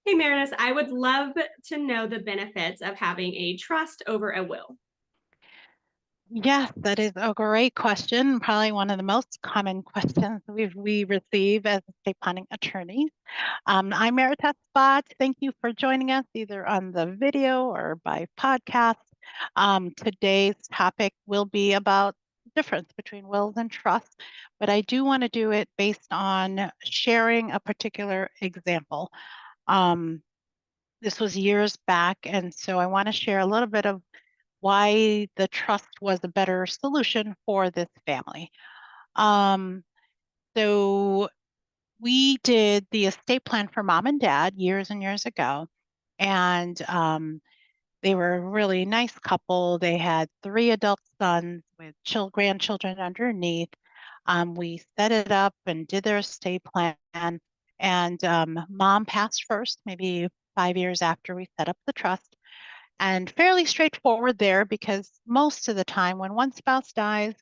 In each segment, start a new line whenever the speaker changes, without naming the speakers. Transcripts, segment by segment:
Hey, Meredith, I would love to know the benefits of having a trust over a will.
Yes, that is a great question. Probably one of the most common questions we receive as estate planning attorneys. I'm Meredith Bott. Thank you for joining us either on the video or by podcast. Today's topic will be about the difference between wills and trusts, but I do want to do it based on sharing a particular example. Um, this was years back, and so I want to share a little bit of why the trust was a better solution for this family. Um, so we did the estate plan for mom and dad years and years ago, and they were a really nice couple. They had three adult sons with grandchildren underneath. We set it up and did their estate plan, and mom passed first, maybe 5 years after we set up the trust. And fairly straightforward there because most of the time when one spouse dies,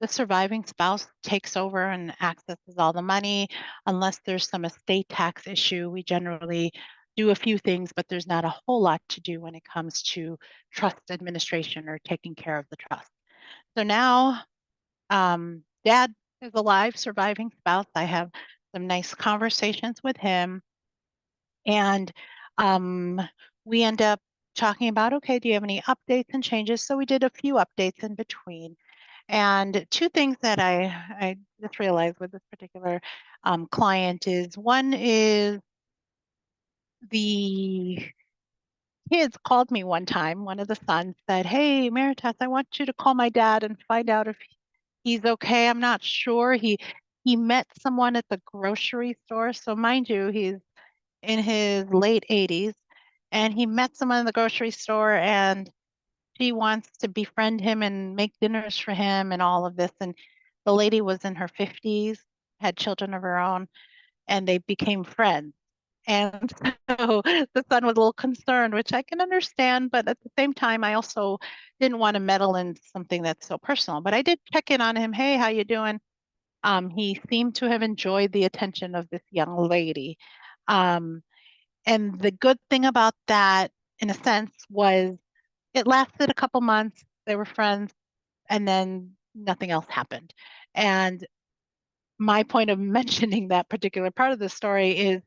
the surviving spouse takes over and accesses all the money. Unless there's some estate tax issue, we generally do a few things, but there's not a whole lot to do when it comes to trust administration or taking care of the trust. So now, dad is alive, surviving spouse. I have some nice conversations with him, and um, we end up talking about, okay, do you have any updates and changes? So we did a few updates in between. And two things that I just realized with this particular client is one is the kids called me one time. One of the sons said, "Hey, Meritas, I want you to call my dad and find out if he's okay. I'm not sure. He met someone at the grocery store. So mind you, he's in his late 80s, and he met someone in the grocery store, and she wants to befriend him and make dinners for him and all of this. And the lady was in her 50s, had children of her own, and they became friends. And so the son was a little concerned, which I can understand, but at the same time, I also didn't want to meddle in something that's so personal. But I did check in on him. Hey, how you doing? He seemed to have enjoyed the attention of this young lady. Um, and the good thing about that, in a sense, was it lasted a couple months. They were friends, and then nothing else happened. And my point of mentioning that particular part of the story is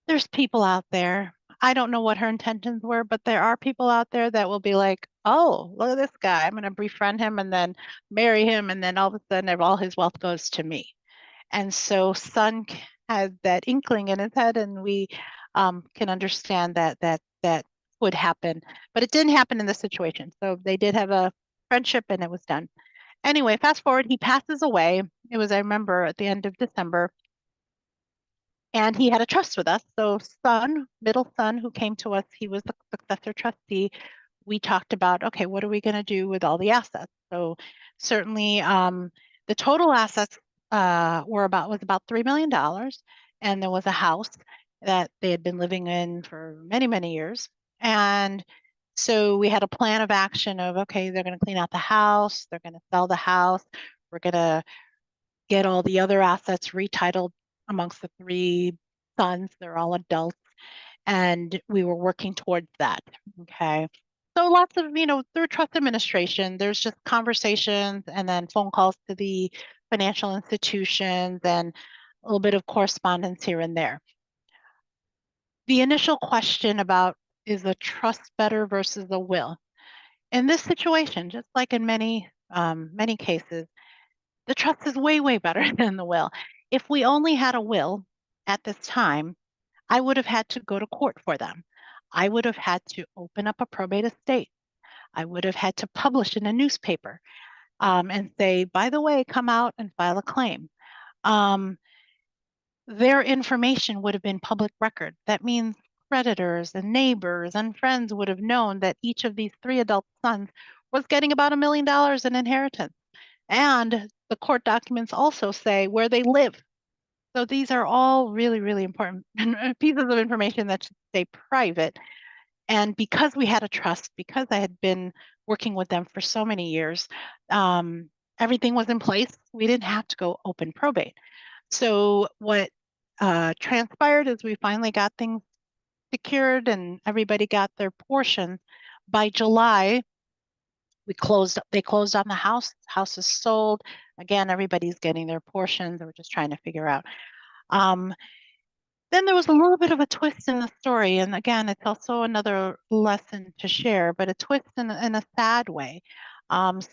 there's people out there. I don't know what her intentions were, but there are people out there that will be like, oh, look at this guy. I'm going to befriend him and then marry him. And then all of a sudden, all his wealth goes to me. And so Sun has that inkling in his head, and we can understand that would happen. But it didn't happen in this situation. So they did have a friendship, and it was done. Anyway, fast forward, he passes away. It was, I remember, at the end of December, and he had a trust with us. So son, middle son, who came to us, he was the successor trustee. We talked about, okay, what are we going to do with all the assets? So certainly, the total assets was about $3 million, and there was a house that they had been living in for many, many years. And so we had a plan of action of, okay, they're going to clean out the house, they're going to sell the house, we're going to get all the other assets retitled amongst the three sons. They're all adults, and we were working towards that. Okay. So lots of, through trust administration, there's just conversations and then phone calls to the financial institutions and a little bit of correspondence here and there. The initial question about is a trust better versus a will? In this situation, just like in many cases, the trust is way, way better than the will. If we only had a will at this time, I would have had to go to court for them. I would have had to open up a probate estate. I would have had to publish in a newspaper and say, by the way, come out and file a claim. Um, their information would have been public record. That means creditors and neighbors and friends would have known that each of these three adult sons was getting about $1 million in inheritance. And the court documents also say where they live. So these are all really, really important pieces of information that should stay private. And because we had a trust, because I had been working with them for so many years, everything was in place. We didn't have to go open probate. So what transpired is we finally got things secured and everybody got their portion. By July, they closed on the house. House is sold. Again, everybody's getting their portions. We're just trying to figure out. Um, then there was a little bit of a twist in the story. And again, it's also another lesson to share, but a twist in a sad way.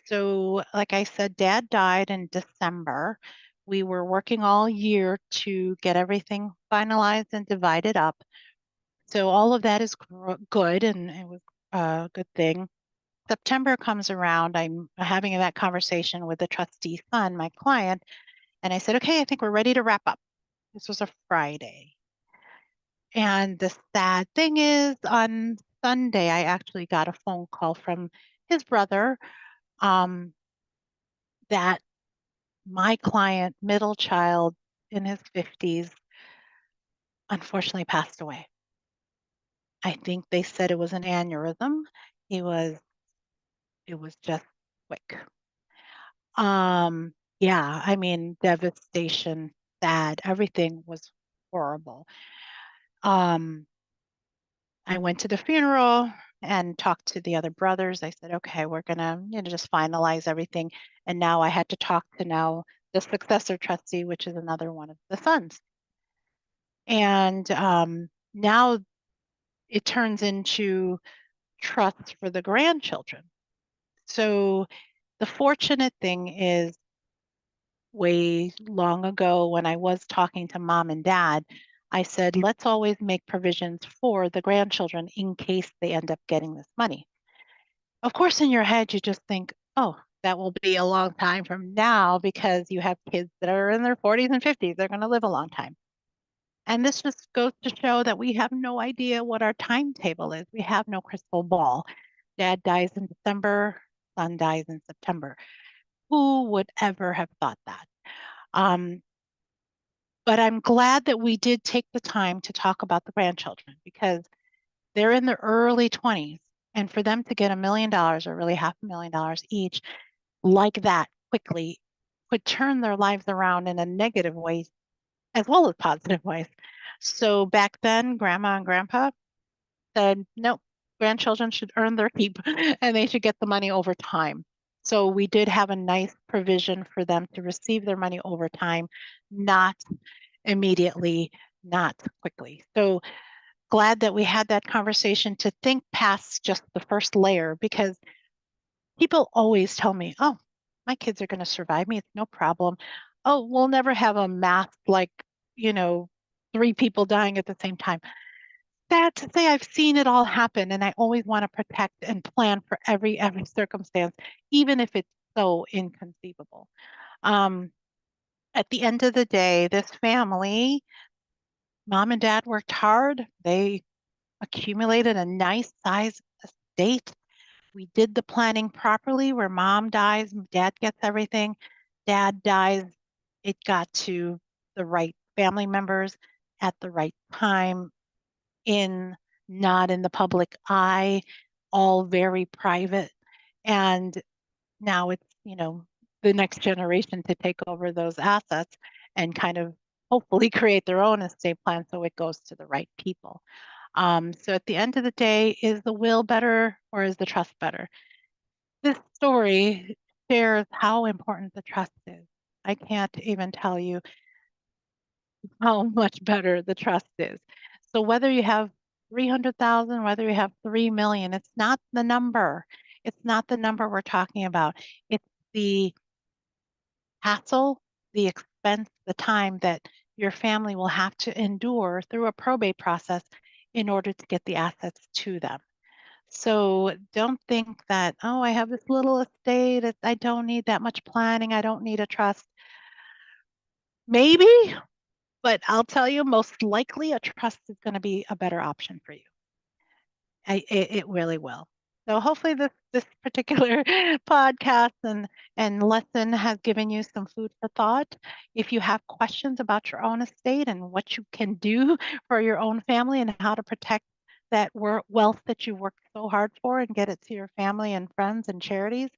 So, like I said, Dad died in December. We were working all year to get everything finalized and divided up. So, all of that is good, and it was a good thing. September comes around. I'm having that conversation with the trustee son, my client, and I said, okay, I think we're ready to wrap up. This was a Friday. And the sad thing is, on Sunday, I actually got a phone call from his brother um, that my client, middle child in his 50s, unfortunately passed away. I think they said it was an aneurysm. It was it was just quick. Yeah, I mean, devastation, sad, everything was horrible. Um, I went to the funeral and talked to the other brothers. I said, okay, we're gonna, just finalize everything. And now I had to talk to now the successor trustee, which is another one of the sons. And now it turns into trust for the grandchildren. So the fortunate thing is way long ago when I was talking to mom and dad, I said, let's always make provisions for the grandchildren in case they end up getting this money. Of course, in your head, you just think, oh, that will be a long time from now because you have kids that are in their 40s and 50s. They're going to live a long time. And this just goes to show that we have no idea what our timetable is. We have no crystal ball. Dad dies in December, son dies in September. Who would ever have thought that? Um, but I'm glad that we did take the time to talk about the grandchildren because they're in their early 20s. And for them to get $1 million or really $500,000 each like that quickly could turn their lives around in a negative way as well as positive ways. So back then, grandma and grandpa said, nope, grandchildren should earn their keep and they should get the money over time. So we did have a nice provision for them to receive their money over time, not immediately, not quickly. So glad that we had that conversation to think past just the first layer because people always tell me, oh, my kids are going to survive me. It's no problem. Oh, we'll never have a mass like, you know, three people dying at the same time. Sad to say, I've seen it all happen, and I always want to protect and plan for every circumstance, even if it's so inconceivable. Um, at the end of the day, this family, mom and dad worked hard. They accumulated a nice size estate. We did the planning properly where mom dies, dad gets everything, dad dies, it got to the right family members at the right time in not in the public eye, all very private. And now it's, the next generation to take over those assets and kind of hopefully create their own estate plan so it goes to the right people. So at the end of the day, is the will better or is the trust better? This story shares how important the trust is. I can't even tell you how much better the trust is. So whether you have 300,000, whether you have 3 million, it's not the number. It's not the number we're talking about. It's the hassle, the expense, the time that your family will have to endure through a probate process in order to get the assets to them. So don't think that, oh, I have this little estate. I don't need that much planning. I don't need a trust. Maybe, but I'll tell you, most likely a trust is going to be a better option for you. It really will. So hopefully this particular podcast and lesson has given you some food for thought. If you have questions about your own estate and what you can do for your own family and how to protect that wealth that you worked so hard for and get it to your family and friends and charities,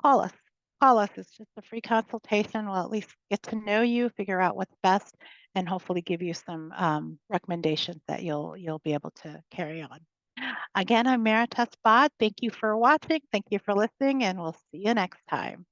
call us. Call us. It's just a free consultation. We'll at least get to know you, figure out what's best, and hopefully give you some recommendations that you'll be able to carry on. Again, I'm Maritas Bott. Thank you for watching. Thank you for listening, and we'll see you next time.